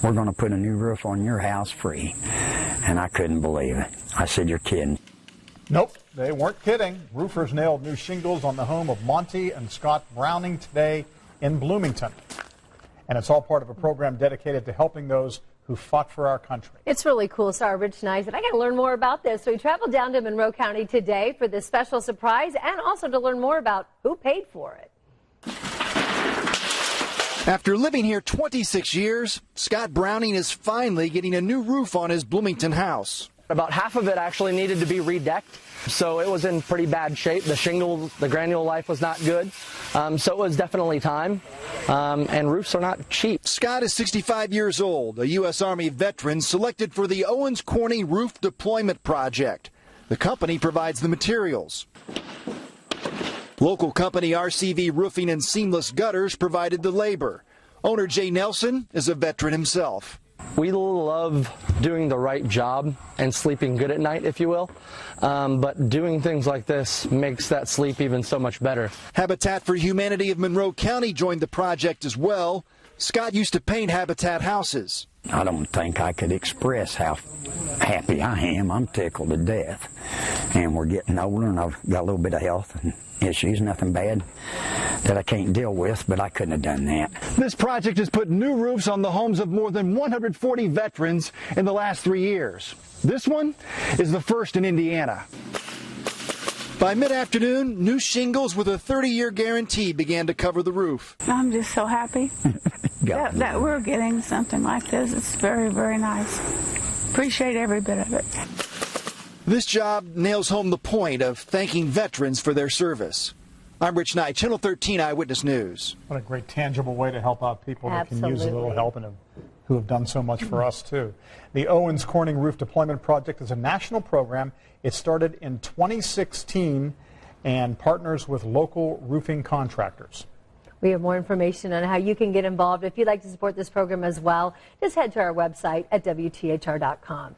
we're going to put a new roof on your house free. And I couldn't believe it. I said, you're kidding. Nope, they weren't kidding. Roofers nailed new shingles on the home of Monty and Scott Browning today in Bloomington. And it's all part of a program dedicated to helping those who fought for our country. It's really cool. So our Rich Nye said, I got to learn more about this. So he traveled down to Monroe County today for this special surprise and also to learn more about who paid for it. After living here 26 years, Scott Browning is finally getting a new roof on his Bloomington house. About half of it actually needed to be redecked, so it was in pretty bad shape. The shingle, the granule life was not good, so it was definitely time, and roofs are not cheap. Scott is 65 years old, a U.S. Army veteran selected for the Owens Roof Deployment Project. The company provides the materials. Local company RCV Roofing and Seamless Gutters provided the labor. Owner Jay Nelson is a veteran himself. We love doing the right job and sleeping good at night, if you will, but doing things like this makes that sleep even so much better. Habitat for Humanity of Monroe County joined the project as well. Scott used to paint Habitat houses. I don't think I could express how happy I am. I'm tickled to death. And we're getting older, and I've got a little bit of health and issues, nothing bad that I can't deal with, but I couldn't have done that. This project has put new roofs on the homes of more than 140 veterans in the last 3 years. This one is the first in Indiana. By mid-afternoon, new shingles with a 30-year guarantee began to cover the roof. I'm just so happy that we're getting something like this. It's very, very nice. Appreciate every bit of it. This job nails home the point of thanking veterans for their service. I'm Rich Nye, Channel 13 Eyewitness News. What a great tangible way to help out people that can use a little help and who have done so much for us, too. The Owens Corning Roof Deployment Project is a national program. It started in 2016 and partners with local roofing contractors. We have more information on how you can get involved. If you'd like to support this program as well, just head to our website at WTHR.com.